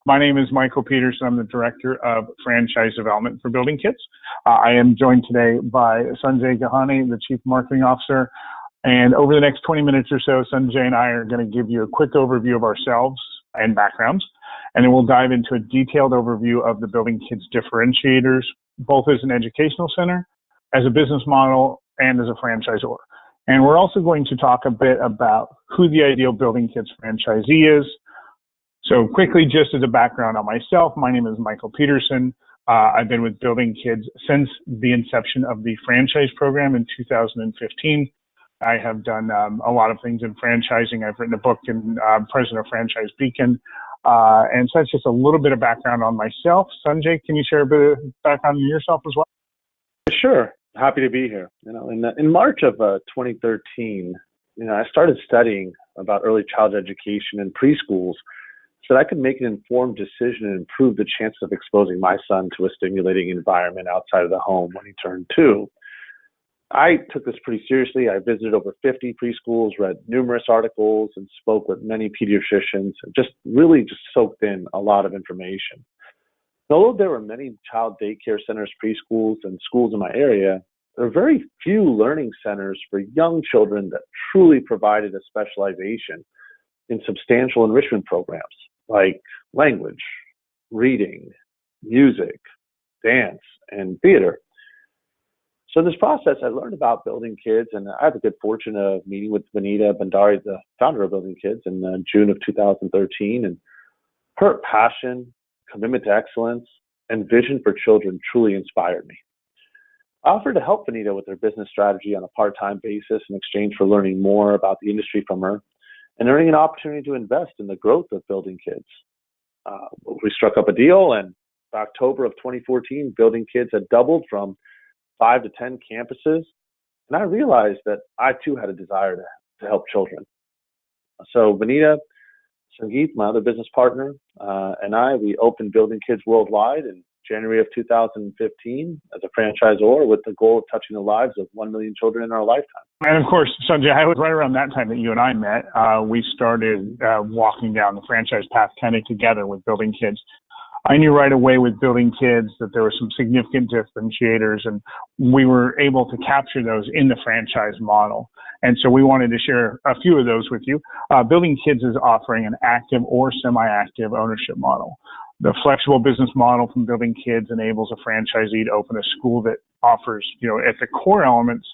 My name is Michael Peterson. I'm the Director of Franchise Development for Building Kidz. I am joined today by Sanjay Gahani, the Chief Marketing Officer. And over the next 20 minutes or so, Sanjay and I are going to give you a quick overview of ourselves and backgrounds. And then we'll dive into a detailed overview of the Building Kidz differentiators, both as an educational center, as a business model, and as a franchisor. And we're also going to talk a bit about who the ideal Building Kidz franchisee is. So quickly, just as a background on myself, my name is Michael Peterson. I've been with Building Kidz since the inception of the franchise program in 2015. I have done a lot of things in franchising. I've written a book and president of Franchise Beacon. And so that's just a little bit of background on myself. Sanjay, can you share a bit of background on yourself as well? Sure. Happy to be here. In March of 2013, I started studying about early childhood education in preschools so that I could make an informed decision and improve the chances of exposing my son to a stimulating environment outside of the home when he turned 2. I took this pretty seriously. I visited over 50 preschools, read numerous articles, and spoke with many pediatricians, and just soaked in a lot of information. Although there were many child daycare centers, preschools, and schools in my area, there are very few learning centers for young children that truly provided a specialization in substantial enrichment programs like language, reading, music, dance, and theater. So in this process, I learned about Building Kidz, and I had the good fortune of meeting with Vanita Bhandari, the founder of Building Kidz, in June of 2013. And her passion, commitment to excellence, and vision for children truly inspired me. I offered to help Vanita with her business strategy on a part-time basis in exchange for learning more about the industry from her and earning an opportunity to invest in the growth of Building Kidz. We struck up a deal, and in October of 2014, Building Kidz had doubled from 5 to 10 campuses, and I realized that I too had a desire to help children. So Vanita, Sangeet, my other business partner, and we opened Building Kidz worldwide in January of 2015 as a franchisor with the goal of touching the lives of 1 million children in our lifetime. And of course, Sanjay, I was right around that time that you and I met. We started walking down the franchise path kind of together with Building Kidz. I knew right away with Building Kidz that there were some significant differentiators, and we were able to capture those in the franchise model. And so we wanted to share a few of those with you. Building Kidz is offering an active or semi-active ownership model. The flexible business model from Building Kidz enables a franchisee to open a school that offers, at the core elements,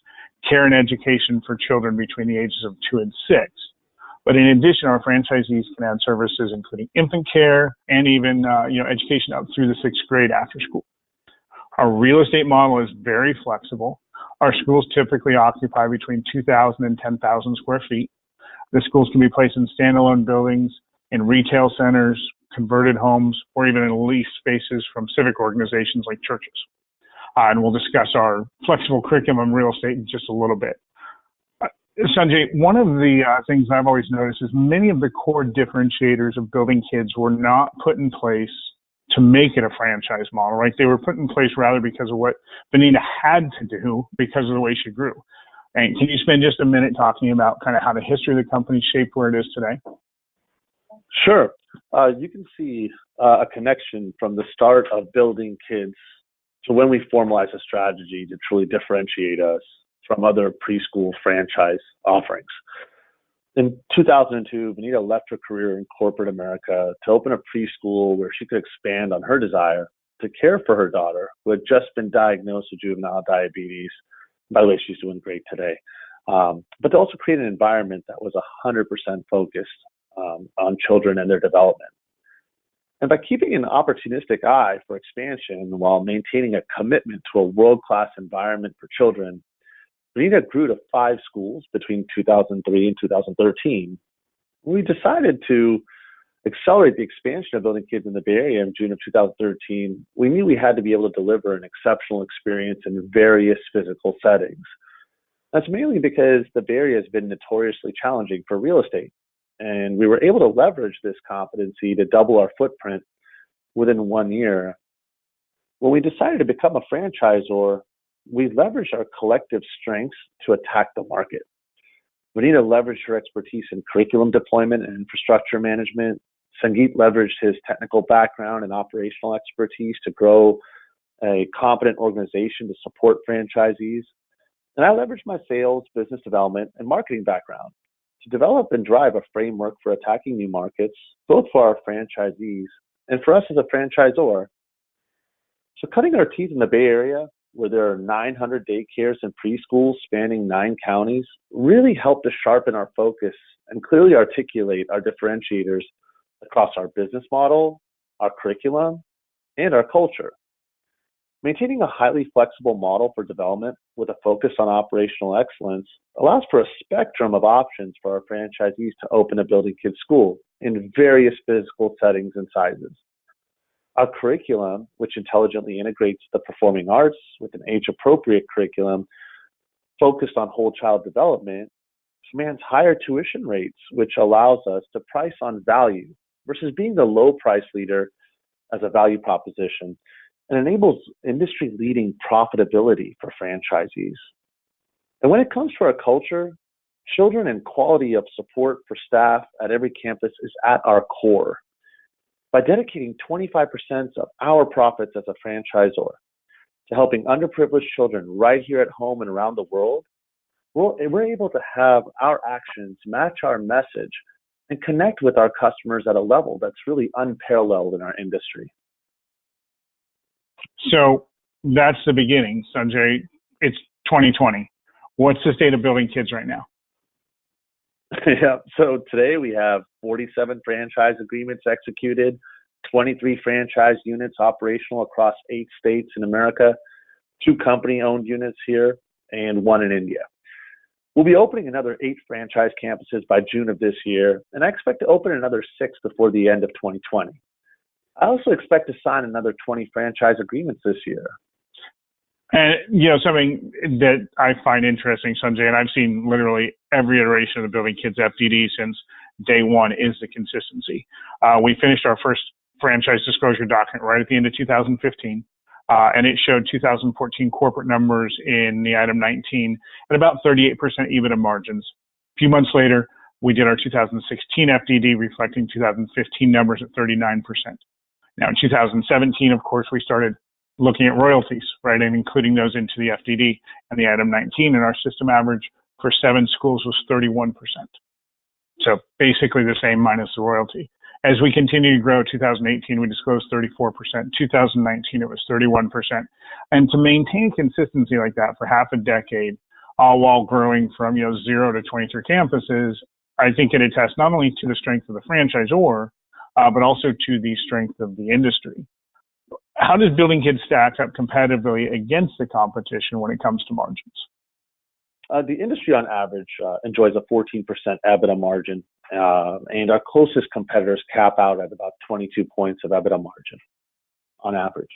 care and education for children between the ages of 2 and 6. But in addition, our franchisees can add services including infant care and even, education up through the 6th grade after school. Our real estate model is very flexible. Our schools typically occupy between 2,000 and 10,000 square feet. The schools can be placed in standalone buildings, in retail centers, converted homes, or even in leased spaces from civic organizations like churches. And we'll discuss our flexible curriculum in real estate in just a little bit. Sanjay, one of the things I've always noticed is many of the core differentiators of Building Kidz were not put in place to make it a franchise model, right? They were put in place rather because of what Vanita had to do because of the way she grew. And can you spend just a minute talking about kind of how the history of the company shaped where it is today? Sure. You can see a connection from the start of Building Kidz to when we formalized a strategy to truly differentiate us from other preschool franchise offerings. In 2002, Vanita left her career in corporate America to open a preschool where she could expand on her desire to care for her daughter, who had just been diagnosed with juvenile diabetes. By the way, she's doing great today. But to also create an environment that was 100% focused on children and their development. And by keeping an opportunistic eye for expansion while maintaining a commitment to a world-class environment for children, Vanita grew to 5 schools between 2003 and 2013. We decided to accelerate the expansion of Building Kidz in the Bay Area in June of 2013. We knew we had to be able to deliver an exceptional experience in various physical settings. That's mainly because the Bay Area has been notoriously challenging for real estate. And we were able to leverage this competency to double our footprint within 1 year. When we decided to become a franchisor, we leveraged our collective strengths to attack the market. Vanita leveraged her expertise in curriculum deployment and infrastructure management. Sangeet leveraged his technical background and operational expertise to grow a competent organization to support franchisees. And I leveraged my sales, business development, and marketing background to develop and drive a framework for attacking new markets, both for our franchisees and for us as a franchisor. So cutting our teeth in the Bay Area, where there are 900 daycares and preschools spanning 9 counties, really helped to sharpen our focus and clearly articulate our differentiators across our business model, our curriculum, and our culture. Maintaining a highly flexible model for development with a focus on operational excellence allows for a spectrum of options for our franchisees to open a Building Kidz school in various physical settings and sizes. Our curriculum, which intelligently integrates the performing arts with an age-appropriate curriculum focused on whole child development, commands higher tuition rates, which allows us to price on value versus being the low price leader as a value proposition, and enables industry-leading profitability for franchisees. And when it comes to our culture, children and quality of support for staff at every campus is at our core. By dedicating 25% of our profits as a franchisor to helping underprivileged children right here at home and around the world, we're able to have our actions match our message and connect with our customers at a level that's really unparalleled in our industry. So that's the beginning, Sanjay. It's 2020. What's the state of Building Kidz right now? Yeah, so today we have 47 franchise agreements executed, 23 franchise units operational across 8 states in America, 2 company-owned units here, and 1 in India. We'll be opening another 8 franchise campuses by June of this year, and I expect to open another 6 before the end of 2020. I also expect to sign another 20 franchise agreements this year. And, something that I find interesting, Sanjay, and I've seen literally every iteration of the Building Kidz FDD since day one, is the consistency. We finished our first franchise disclosure document right at the end of 2015, and it showed 2014 corporate numbers in the item 19 at about 38% EBITDA margins. A few months later, we did our 2016 FDD reflecting 2015 numbers at 39%. Now, in 2017, of course, we started looking at royalties, right, and including those into the FDD and the item 19, and our system average for 7 schools was 31%. So basically the same minus the royalty. As we continue to grow, 2018, we disclosed 34%. 2019, it was 31%. And to maintain consistency like that for half a decade, all while growing from 0 to 23 campuses, I think it attests not only to the strength of the franchisor, but also to the strength of the industry. How does Building Kidz stack up competitively against the competition when it comes to margins? The industry on average enjoys a 14% EBITDA margin, and our closest competitors cap out at about 22 points of EBITDA margin on average.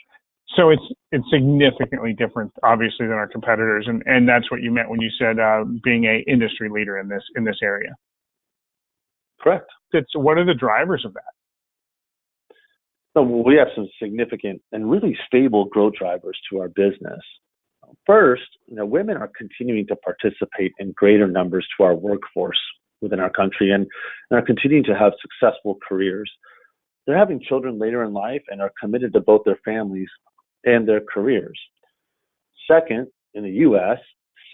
So it's significantly different, obviously, than our competitors, and that's what you meant when you said being an industry leader in this area. Correct. So what are the drivers of that? So we have some significant and really stable growth drivers to our business. First, women are continuing to participate in greater numbers to our workforce within our country and are continuing to have successful careers. They're having children later in life and are committed to both their families and their careers. Second, in the U.S.,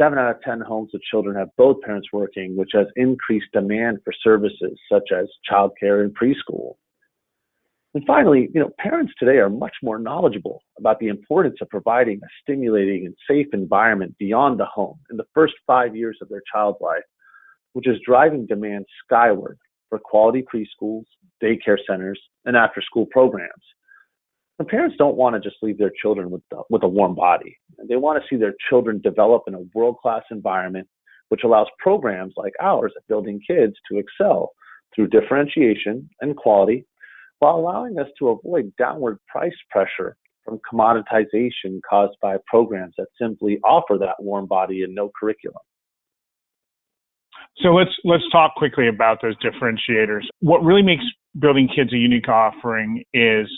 7 out of 10 homes with children have both parents working, which has increased demand for services such as childcare and preschool. And finally, parents today are much more knowledgeable about the importance of providing a stimulating and safe environment beyond the home in the first 5 years of their child's life, which is driving demand skyward for quality preschools, daycare centers, and after-school programs. And parents don't want to just leave their children with a warm body. They want to see their children develop in a world-class environment, which allows programs like ours at Building Kidz to excel through differentiation and quality, while allowing us to avoid downward price pressure from commoditization caused by programs that simply offer that warm body and no curriculum. So let's talk quickly about those differentiators. What really makes Building Kidz a unique offering is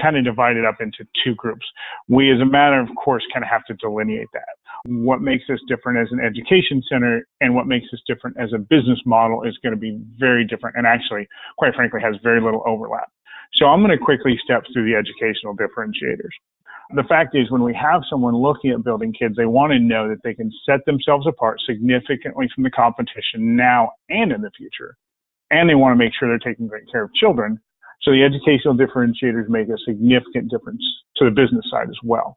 kind of divided up into two groups. We, as a matter of course, kind of have to delineate that. What makes us different as an education center and what makes us different as a business model is going to be very different, and actually, quite frankly, has very little overlap. So I'm going to quickly step through the educational differentiators. The fact is, when we have someone looking at Building Kidz, they want to know that they can set themselves apart significantly from the competition now and in the future. And they want to make sure they're taking great care of children. So the educational differentiators make a significant difference to the business side as well.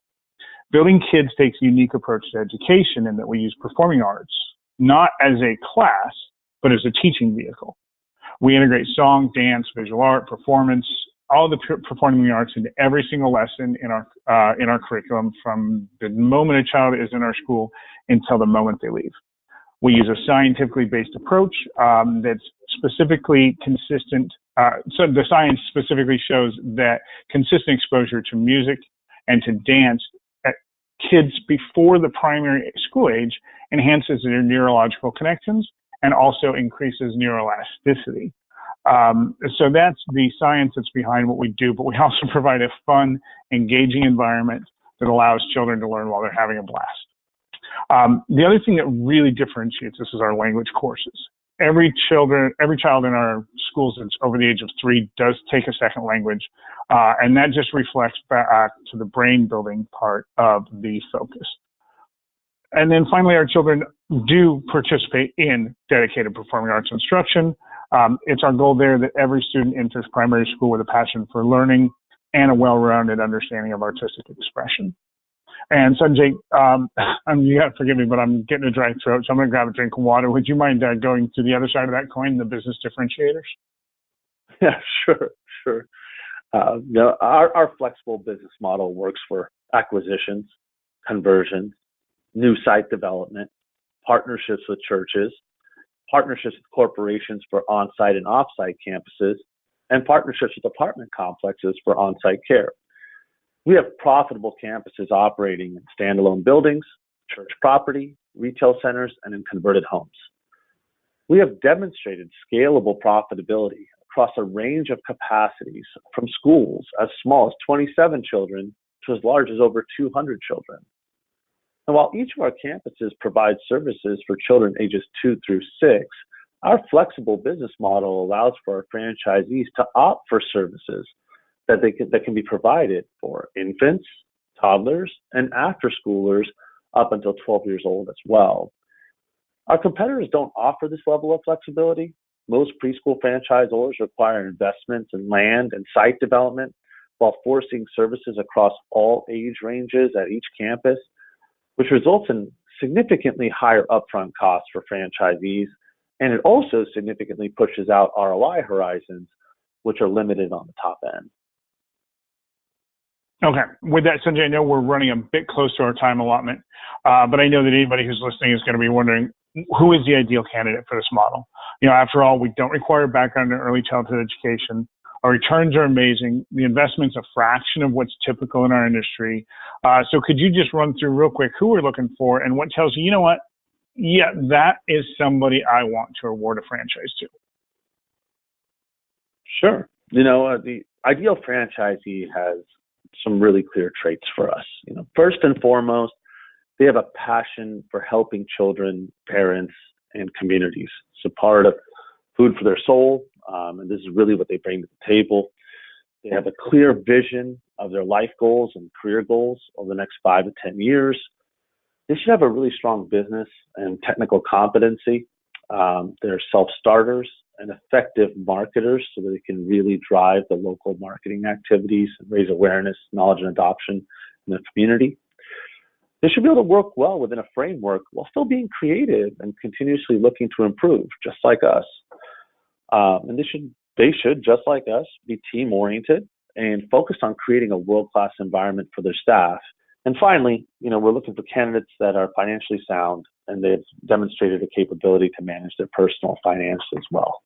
Building Kidz takes a unique approach to education in that we use performing arts, not as a class, but as a teaching vehicle. We integrate song, dance, visual art, performance, all the performing arts into every single lesson in our curriculum from the moment a child is in our school until the moment they leave. We use a scientifically based approach that's specifically consistent. So the science specifically shows that consistent exposure to music and to dance at kids before the primary school age enhances their neurological connections and also increases neuroelasticity. So that's the science that's behind what we do, but we also provide a fun, engaging environment that allows children to learn while they're having a blast. The other thing that really differentiates us is our language courses. Every child in our schools that's over the age of 3 does take a second language, and that just reflects back to the brain building part of the focus. And then finally, our children do participate in dedicated performing arts instruction. It's our goal there that every student enters primary school with a passion for learning and a well-rounded understanding of artistic expression. And Sanjay, you have to forgive me, but I'm getting a dry throat, so I'm going to grab a drink of water. Would you mind going to the other side of that coin, the business differentiators? Yeah, sure. Our flexible business model works for acquisitions, conversions, new site development, partnerships with churches, partnerships with corporations for on-site and off-site campuses, and partnerships with apartment complexes for on-site care. We have profitable campuses operating in standalone buildings, church property, retail centers, and in converted homes. We have demonstrated scalable profitability across a range of capacities, from schools as small as 27 children to as large as over 200 children. And while each of our campuses provides services for children ages 2 through 6, our flexible business model allows for our franchisees to opt for services that can be provided for infants, toddlers, and after-schoolers up until 12 years old as well. Our competitors don't offer this level of flexibility. Most preschool franchisors require investments in land and site development while forcing services across all age ranges at each campus, which results in significantly higher upfront costs for franchisees, and it also significantly pushes out ROI horizons, which are limited on the top end. Okay. With that, Sanjay, I know we're running a bit close to our time allotment, but I know that anybody who's listening is going to be wondering, who is the ideal candidate for this model? After all, we don't require a background in early childhood education. Our returns are amazing. The investment's a fraction of what's typical in our industry. So could you just run through real quick who we're looking for and what tells you, you know what? Yeah, that is somebody I want to award a franchise to. Sure. The ideal franchisee has some really clear traits for us. First and foremost, they have a passion for helping children, parents, and communities. It's a part of food for their soul, and this is really what they bring to the table. They have a clear vision of their life goals and career goals over the next 5 to 10 years. They should have a really strong business and technical competency. They're self-starters and effective marketers so that they can really drive the local marketing activities and raise awareness, knowledge, and adoption in the community. They should be able to work well within a framework while still being creative and continuously looking to improve, just like us. And they should, just like us, be team-oriented and focused on creating a world-class environment for their staff. And finally, we're looking for candidates that are financially sound and they've demonstrated a capability to manage their personal finance as well.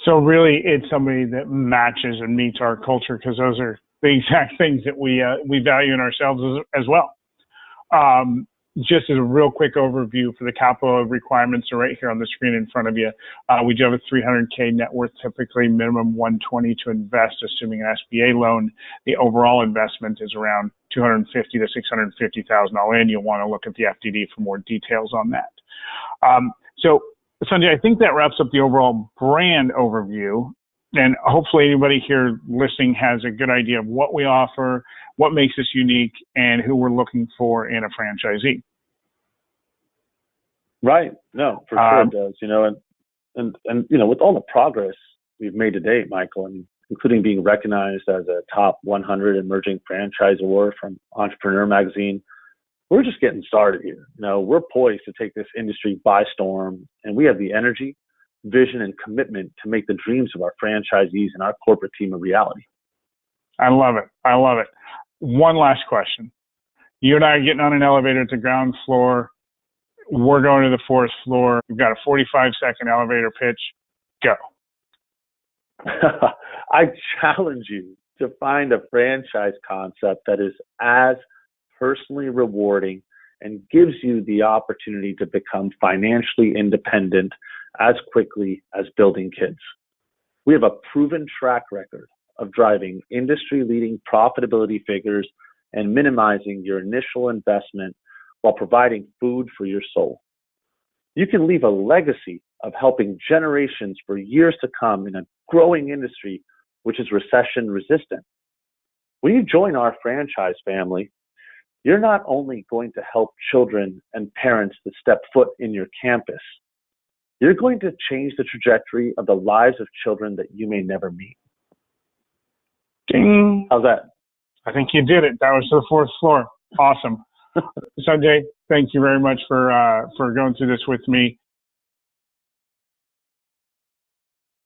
So really, it's somebody that matches and meets our culture, because those are the exact things that we value in ourselves as well. just as a real quick overview for the capital requirements are right here on the screen in front of you. We do have a 300K net worth, typically minimum 120 to invest, assuming an SBA loan. The overall investment is around 250 to 650,000 all in. You'll want to look at the FDD for more details on that. So Sanjay, I think that wraps up the overall brand overview. And hopefully anybody here listening has a good idea of what we offer, what makes us unique, and who we're looking for in a franchisee. Right. No, for sure it does. And with all the progress we've made to date, Michael, and including being recognized as a top 100 emerging franchisor from Entrepreneur Magazine, we're just getting started here. We're poised to take this industry by storm, and we have the energy, vision, and commitment to make the dreams of our franchisees and our corporate team a reality. I love it. I love it. One last question. You and I are getting on an elevator to ground floor. We're going to the fourth floor. We've got a 45-second elevator pitch. Go. I challenge you to find a franchise concept that is as personally rewarding and gives you the opportunity to become financially independent as quickly as Building Kidz. We have a proven track record of driving industry-leading profitability figures and minimizing your initial investment while providing food for your soul. You can leave a legacy of helping generations for years to come in a growing industry which is recession resistant. When you join our franchise family, you're not only going to help children and parents that step foot in your campus, you're going to change the trajectory of the lives of children that you may never meet. Ding. How's that? I think you did it. That was the fourth floor. Awesome. Sanjay, thank you very much for going through this with me.